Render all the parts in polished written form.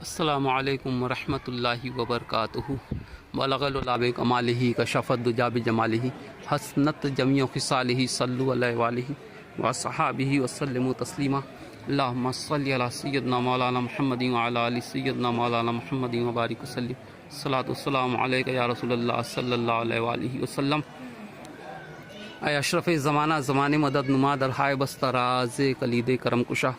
अस्सलामु अलैकुम वरहमतुल्लाहि वबरकातुहू। बलगल उलाबे कमालिही कशफ़त दुजा बिजमालिही हसनत जमीअ खिसालिही सल्लु अलैहि वालिही व सहाबिही वसल्लिमु तस्लीमा। अल्लाहुम्मा सल्लि अला सय्यदना मौलाना मुहम्मदिन व अला आलि सय्यदना मौलाना मुहम्मदिन व बारिक वसल्लिम। सलातु वस्सलामु अलैका या रसूलल्लाह सल्लल्लाहु अलैहि वालिही वसल्लम। ऐ अशरफ़ ज़माना ज़माने मदद नुमा दरहाय बस्तराज़ कलीद करम कुशा।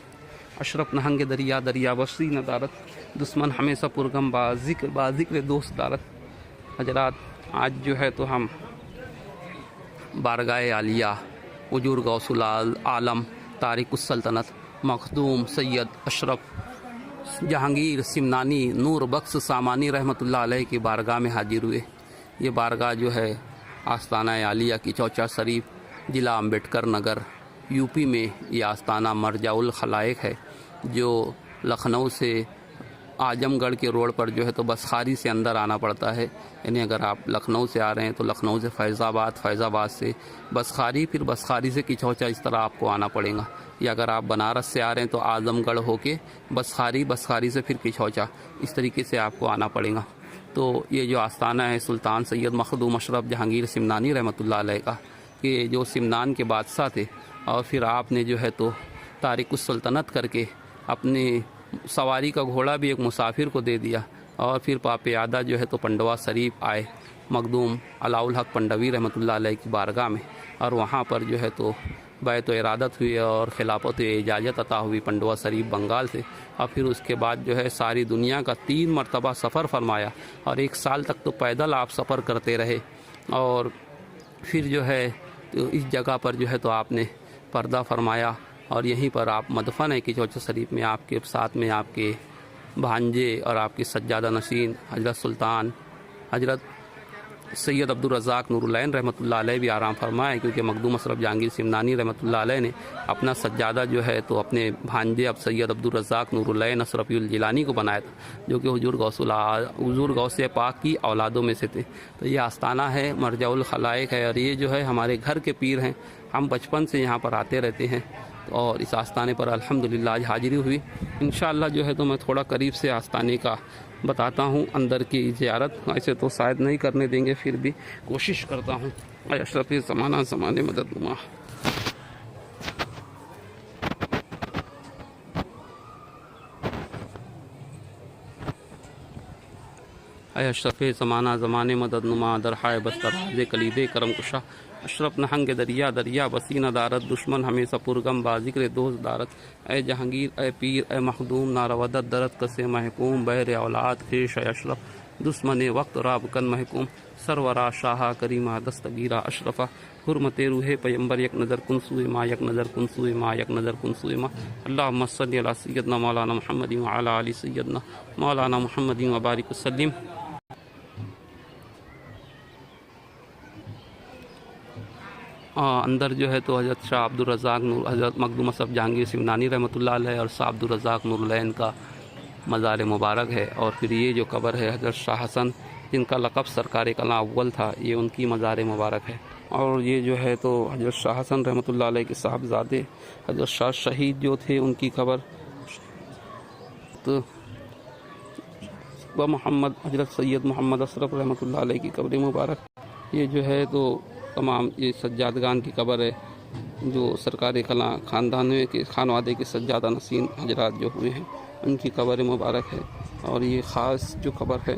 अशरफ नहंग दरिया दरिया बसी नदारत दुश्मन हमेशा पुरगम बाजिक्र दोस्त दारत। हजरात, आज जो है तो हम बारगाह आलिया वजूर गौसुल आलम तारिकुस सल्तनत मखदूम सैयद अशरफ जहांगीर सिमनानी नूर बख्श सामानी रहमतुल्लाह अलैह की बारगाह में हाजिर हुए। ये बारगाह जो है आस्ताना आलिया की चौचा शरीफ ज़िला अम्बेडकर नगर यूपी में ये आस्ताना मरजाउल खलाइक है, जो लखनऊ से आजमगढ़ के रोड पर जो है तो बसखारी से अंदर आना पड़ता है। यानी अगर आप लखनऊ से आ रहे हैं तो लखनऊ से फैज़ाबाद से बसखारी, फिर बसखारी से किचौचा, इस तरह आपको आना पड़ेगा। या अगर आप बनारस से आ रहे हैं तो आजमगढ़ होके बसखारी से फिर किचौचा, इस तरीके से आपको आना पड़ेगा। तो ये जो आस्ताना है सुल्तान सैयद मखदूम अशरफ जहांगीर सिमनानी रहमतुल्लाह अलैह का, कि जो सिमनान के बादशाह थे, और फिर आपने जो है तो तारिकुस सल्तनत करके अपने सवारी का घोड़ा भी एक मुसाफिर को दे दिया, और फिर पापयादा जो है तो पंडवा शरीफ आए मखदूम अलाउल हक पंडवी रहमतुल्लाह अलैह की बारगाह में, और वहाँ पर जो है तो बैत इरादत हुई और खिलाफत इजाज़त अता हुई पंडवा शरीफ बंगाल से। और फिर उसके बाद जो है सारी दुनिया का 3 मरतबा सफ़र फरमाया, और 1 साल तक तो पैदल आप सफ़र करते रहे। और फिर जो है तो इस जगह पर जो है तो आपने पर्दा फरमाया, और यहीं पर आप मदफन है कि चौचा शरीफ में आपके साथ में आपके भांजे और आपके सज्जादा नशीन हजरत सुल्तान हजरत सैयद अब्दुल रज़ाक नूरुलैन रहमतुल्लाह अलैह भी आराम फरमाए, क्योंकि मखदूम अशरफ जहांगीर सिमनानी रहमतुल्लाह अलैह ने अपना सज्जादा जो है तो अपने भांजे अब सैयद अब्दुल रज़ाक नूरुलैन अशरफुल जिलानी को बनाया था, जो कि हुजूर गौसे पाक की औलादों में से थे। तो ये आस्ताना है मरजाउल खलाइक है, और ये जो है हमारे घर के पीर हैं। हम बचपन से यहाँ पर आते रहते हैं, और इस आस्ताने पर अल्हम्दुलिल्लाह आज हाजिरी हुई। इंशाअल्लाह जो है तो मैं थोड़ा करीब से आस्ताने का बताता हूँ, अंदर की ज़ियारत ऐसे तो शायद नहीं करने देंगे, फिर भी कोशिश करता हूँ। अशरफ ज़माना ज़माने मदद नुमा। अशरफ ज़माना ज़माने मदद नुमा दरहाय बस्तराज़ कलीद करम कुशा। अशरफ नहंग दरिया दरिया बसी नदारत दुश्मन हमेशा पुरगम बाजिक्र दोस्त दारत। ए जहांगीर ए पीर ए मखदूम नारवदत दरत कसे महकूम बैर औलाद खेश अशरफ दुश्मन वक्त राबकन महकूम सरवरा शाह करीमा दस्तगीरा अशरफा हुर्मते रूहे पैगंबर यक नज़र कुनसुए माँ यक नज़र कुनसुए माँ यक नज़र कुनसुए माँ। अल्लाहुम्मा सल्लि अला सय्यदना मौलाना मुहम्मदिन व अला आलि सय्यदना मौलाना मुहम्मदिन व बारिक वसल्लिम। अंदर जो है तो हज़रत शाह अब्दुल रज़ाक नूर हज़रत मखदूम अशरफ जहांगीर सिमनानी रहमतुल्लाह अलैह और शाह अब्दुल रज़ाक नूरुलैन का मज़ार मुबारक है। और फिर ये जो कब्र है हज़रत शाह हसन, जिनका लक़ब सरकार कला अव्वल था, ये उनकी मज़ार मुबारक है। और ये जो है तो हज़रत शाह हसन रहमतुल्लाह अलैह के साहबज़ादे हज़रत शाह शहीद जो थे, उनकी कब्र तो मोहम्मद हज़रत सैयद मोहम्मद अशरफ रहमतुल्लाह अलैह की कब्र मुबारक। ये जो है तो तमाम ये सज्जादगान की कब्र है, जो सरकारी कला खानवादे के सज्जादा नसीन हजरात जो हुए हैं, उनकी कब्र मुबारक है। और ये ख़ास जो कब्र है,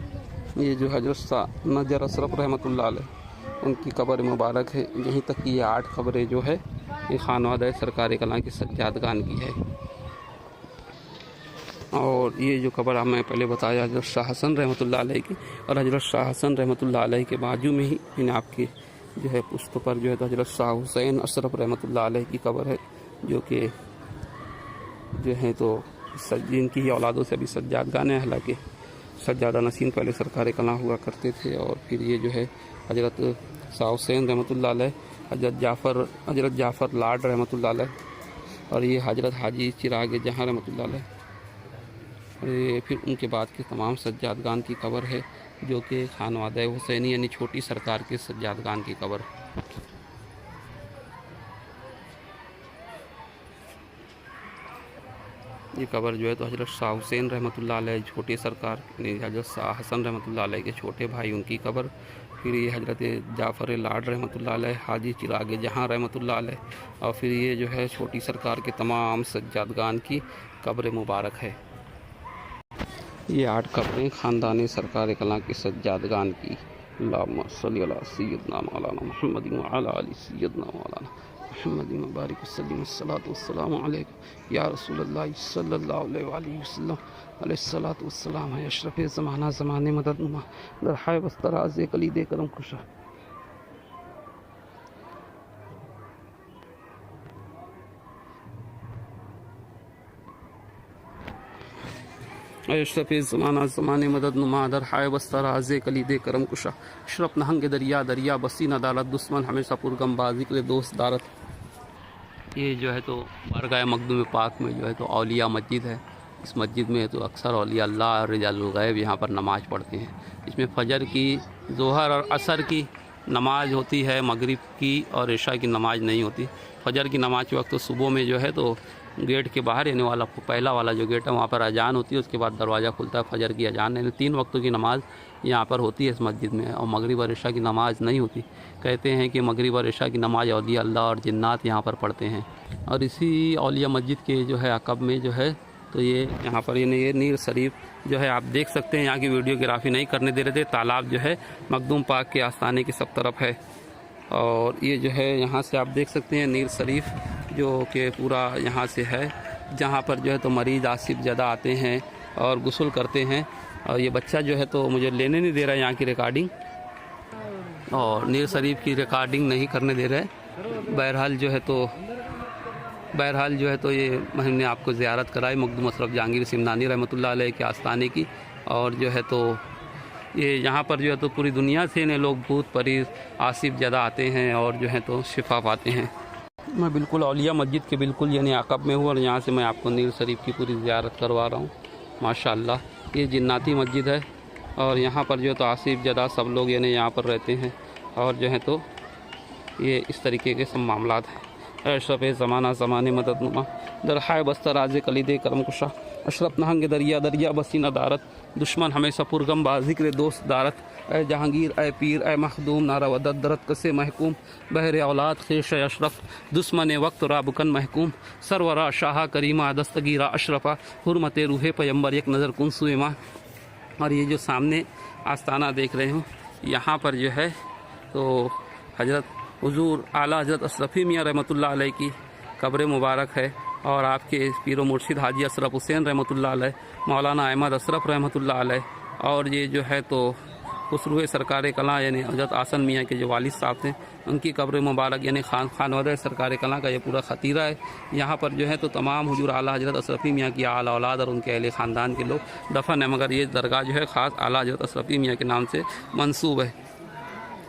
ये जो हजरत नजर अशरफ रहमतुल्लाह अलैह, उनकी कब्र मुबारक है। यहीं तक कि ये 8 कब्रें जो है ये खानवादे सरकारी कला के सज्जादगान की है। और ये जो कब्र मैं पहले बताया हजरत शाह हसन रहमतुल्लाह अलैह की, और हजरत शाह हसन रहमतुल्लाह अलैह के बाजू में ही इन आपके जो है पुश्त पर जो है तो हजरत शाह हुसैन अशरफ रहमतुल्लाह अलैह की कब्र है, जो कि जो है तो जिनकी ही औलादों से अभी सज्जादगान है। हालांकि सज्जादा नसीन पहले सरकार कला हुआ करते थे। और फिर ये जो है हजरत शाह हुसैन रहमतुल्लाह अलैह, हजरत जाफ़र लाड रहमतुल्लाह अलैह, और ये हजरत हाजी चिराग जहाँ रहमतुल्लाह अलैह। फिर उनके बाद के तमाम सज्जादगान की कब्र है, जो कि खानवादा हुसैनी यानी छोटी सरकार के सज्जादगान की कब्र। ये कब्र जो है तो हज़रत शाह हुसैन रहमतुल्लाह अलैह छोटे सरकार हज़रत शाह हसन रहमतुल्लाह अलैह के छोटे भाई उनकी कब्र। फिर ये हज़रत जाफ़र लाड रहमतुल्लाह अलैह, हाजी चिराग जहाँ रहमतुल्लाह अलैह, और फिर ये जो है छोटी सरकार के तमाम सज्जादगान की कब्र मुबारक है। ये 8 कब्रें ख़ानदान सरकार कला के सज्जादगान की। अल्लाहुम्मा सल्ली अला सय्यदना मौलाना मुहम्मद व अला आलि सय्यदना मौलाना मुहम्मद मुबारक वसल्लम अस्सलातु वस्सलामु अलैका या रसूलल्लाह सल्लल्लाहु अलैहि वसल्लम अलैहिस्सलातु वस्सलाम है अशरफ़ ज़माना ज़माने मदद नुमा दरहाय बस्तराज़ कलीदे करम खुशा। अशरफ़ ज़माना ज़माने मदद नुमा दरहाय बस्तराज़ कलीदे करम कुशा। अशरफ नहंग दरिया दरिया बसीन अदालत दुश्मन हमेशा पुरगम बाज़िक्र दोस्त दारत। ये जो है तो बारगाह मखदूम पाक में जो है तो औलिया मस्जिद है। इस मस्जिद में तो अक्सर औलिया अल्लाह और रिजालुल गैब यहाँ पर नमाज़ पढ़ते हैं। इसमें फ़जर की, ज़ोहर और असर की नमाज होती है, मगरिब की और इशा की नमाज नहीं होती। फ़जर की नमाज के वक्त तो सुबह में जो है तो गेट के बाहर यानी वाला पहला वाला जो गेट है वहाँ पर अजान होती है, उसके बाद दरवाज़ा खुलता है, फ़जर की अजान यानी 3 वक्तों की नमाज़ यहाँ पर होती है इस मस्जिद में। और मगरिब और इशा की नमाज़ नहीं होती। कहते हैं कि मगरिब और इशा की नमाज़ औलिया अल्लाह और जिन्नात यहाँ पर पढ़ते हैं। और इसी औलिया मस्जिद के जो है अक़ब में जो है तो ये यहाँ पर ये नीर शरीफ जो है आप देख सकते हैं। यहाँ की वीडियोग्राफी नहीं करने दे रहे थे। तालाब जो है मखदूम पाक के आस्थाने की सब तरफ है। और ये जो है यहाँ से आप देख सकते हैं नीर शरीफ जो कि पूरा यहाँ से है, जहाँ पर जो है तो मरीज़ आसिफ ज़्यादा आते हैं और गुस्ल करते हैं। और ये बच्चा जो है तो मुझे लेने नहीं दे रहा है यहाँ की रिकॉर्डिंग, और नीर शरीफ की रिकॉर्डिंग नहीं करने दे रहे। बहरहाल जो है तो ये हमने आपको ज़ियारत कराई मखदूम अशरफ जहांगीर सिमनानी रहमतुल्लाह अलैह के आस्थाने की। और जो है तो ये यहाँ पर जो है तो पूरी दुनिया से ने लोग भूत परीज आसिफ ज़्यादा आते हैं और जो है तो शिफा पाते हैं। मैं बिल्कुल औलिया मस्जिद के बिल्कुल यानी अक़ब में हूँ और यहाँ से मैं आपको नीर शरीफ की पूरी ज़ियारत करवा रहा हूँ। माशाअल्लाह ये जिन्नाती मस्जिद है और यहाँ पर जो है तो आसिफ ज़्यादा सब लोग यानी यहाँ पर रहते हैं। और जो है तो ये इस तरीके के सब मामलात हैं। अशरफ़ ज़माना ज़माने मदद नुमा दरहाय बस्तराज़ कलीदे करम कुशा। अशरफ नहंग दरिया दरिया बसीना दारत दुश्मन हमेशा पुरगम बाज़िक्र दोस्त दारत। ए जहांगीर ए पीर ए मखदूम नारा वदत दरत कसे महकूम बहर औलाद खेश अशरफ दुश्मन वक्त राबकन महकूम सरवरा शाह करीमा दस्तगीरा अशरफा हुरमत रूहे पैम्बर एक नज़र कुनसुए माँ। और ये जो सामने आस्थाना देख रहे हो यहाँ पर जो है तो हज़रत हुजूर आला हज़रत अशरफ़ी मियाँ रहमतुल्लाह अलैह की कब्र मुबारक है। और आपके पीरो मुर्शिद हाजी अशरफ हुसैन रहमतुल्लाह अलैह, मौलाना अहमद अशरफ रहमतुल्लाह अलैह, और ये जो है तो खुसरूए सरकार कला यानी हज़रत आसन मियाँ के जो वालिद साहब थे उनकी कब्र मुबारक यानी खानवादा सरकार कला का ये पूरा खतीरा है। यहाँ पर जो है तो तमाम हुजूर आला हज़रत अशरफ़ी मियाँ की आला औलाद और उनके अहले ख़ानदान के लोग दफन है, मगर ये दरगाह जो है ख़ास आला हज़रत अशरफ़ी मियाँ के नाम से मंसूब है।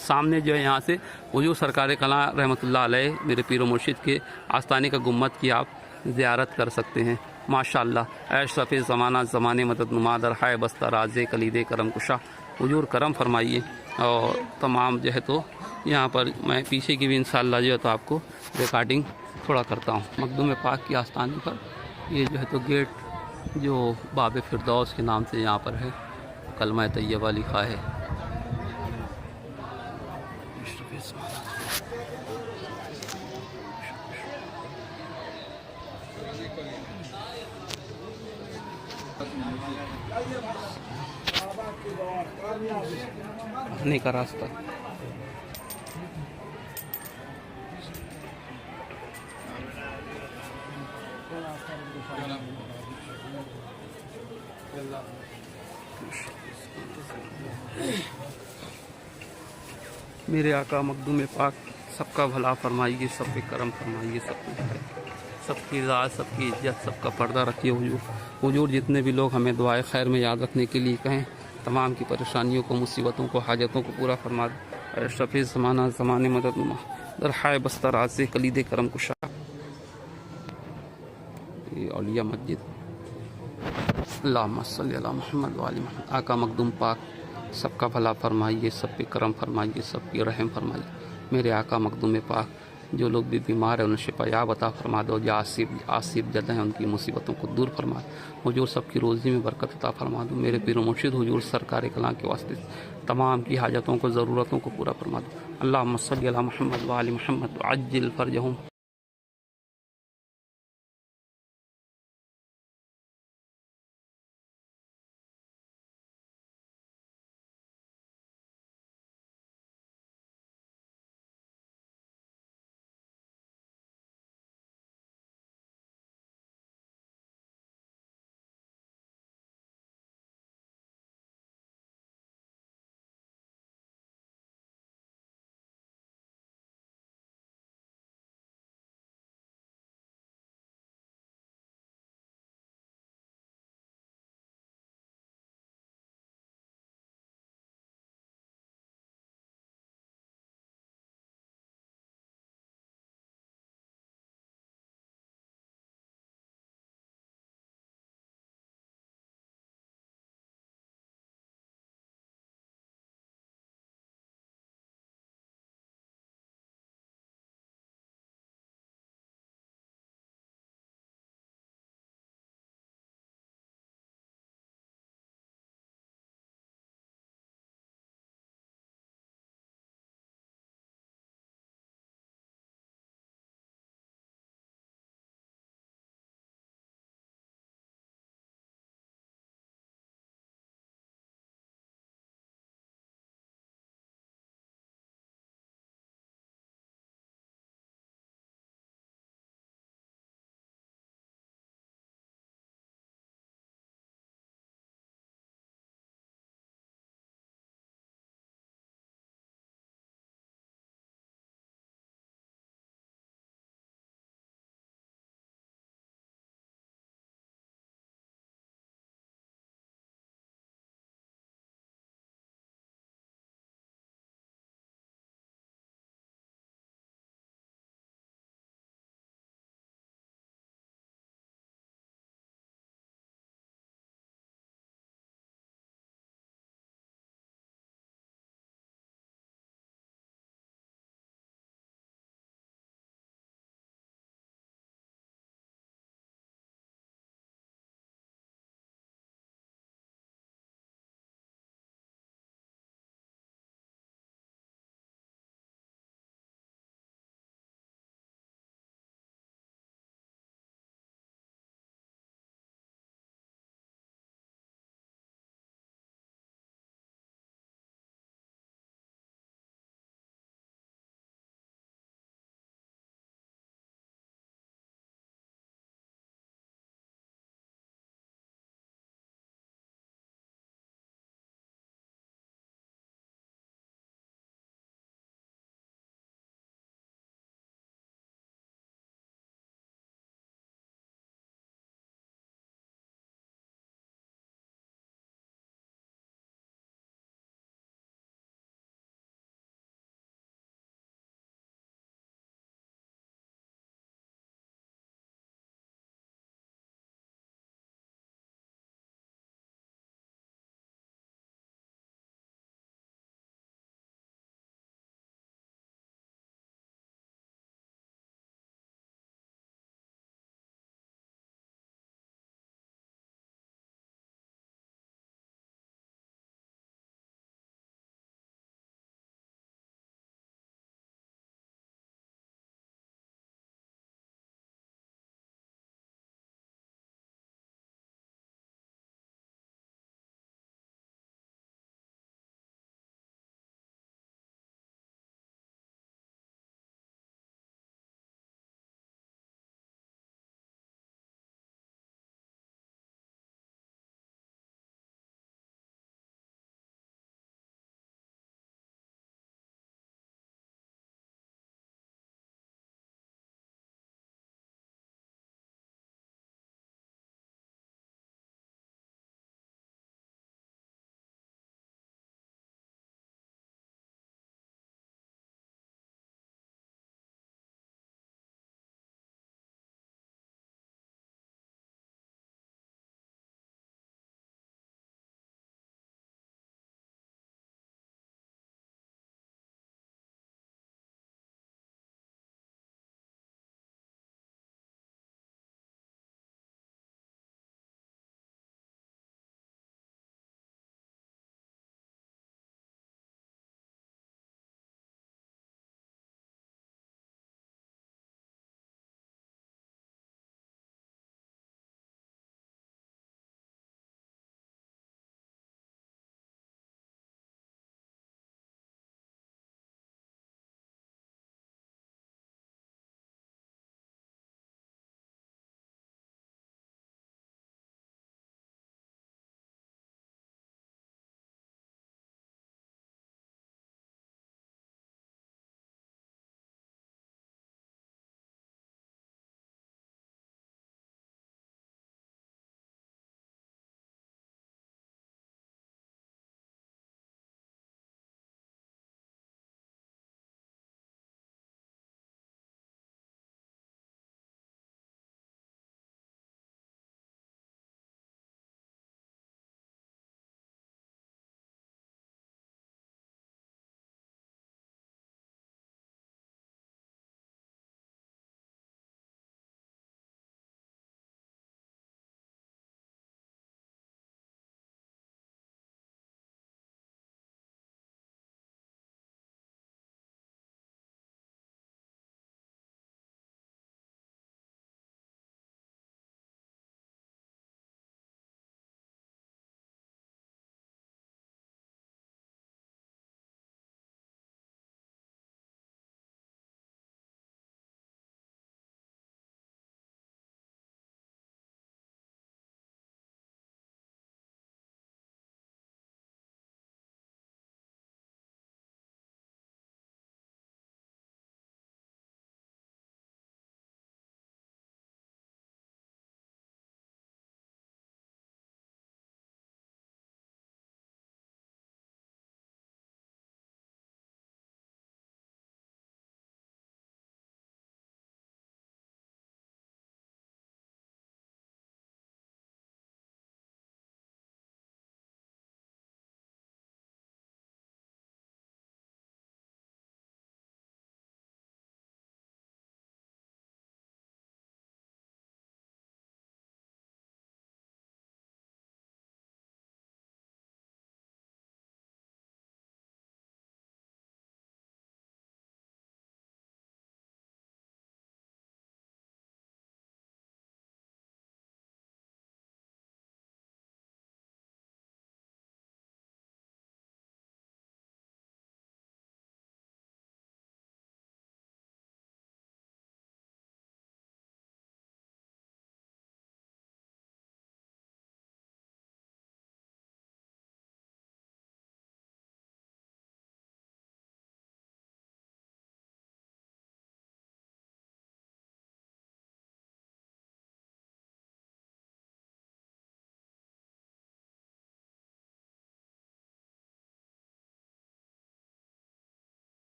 सामने जो है यहाँ से हुजूर सरकार कला रहमतुल्लाह अलैह मेरे पीरो मुर्शिद के आस्थाने का गुम्मत की आप ज़ियारत कर सकते हैं। माशाअल्लाह अशरफ़ ज़माना ज़माने मदद नुमा दरहाय बस्तराज़ कलीदे करम कुशा। हुजूर करम फरमाइए। और तमाम जो है तो यहाँ पर मैं पीछे की भी इंशाअल्लाह जो है तो आपको रिकॉर्डिंग थोड़ा करता हूँ। मखदूम पाक के आस्थाने पर ये जो है तो गेट जो बाब फिरदौस के नाम से यहाँ पर है, कलमा तैयबा लिखा है। आने का रास्ता मेरे आका मखदूम पाक सबका भला फरमाइए, सब पे करम फरमाइए, सबकी राज, सबकी इज्जत, सबका पर्दा रखिए। हुजूर जितने भी लोग हमें दुआए खैर में याद रखने के लिए कहें, तमाम की परेशानियों को, मुसीबतों को, हाजतों को पूरा फरमा दे। अशरफ़ ज़माना ज़माने मदद नुमा दरहाय बस्तराज़ कलीदे करम कुशा। ये औलिया मस्जिद। अल्लाहुम्मा सल्ली अला मुहम्मद व आलि मुहम्मद। आका मखदूम पाक सबका भला फरमाइए, सब पे करम फरमाइए, सब पे रहम फरमाइए। मेरे आका मखदूम पाक जो लोग भी बीमार हैं उन्हें शिफायाब अता फरमा दो। जो आसिफ जदा हैं उनकी मुसीबतों को दूर फरमा दो। हुजूर सबकी रोज़ी में बरकत अता फरमा दो। मेरे पीर मुर्शिद हुजूर सरकार कलां के वास्ते तमाम की हाजतों को ज़रूरतों को पूरा फरमा दो। अल्लाहुम्मा सल्ली अला मुहम्मद व आलि मुहम्मद व अज्जिल फरजहुम।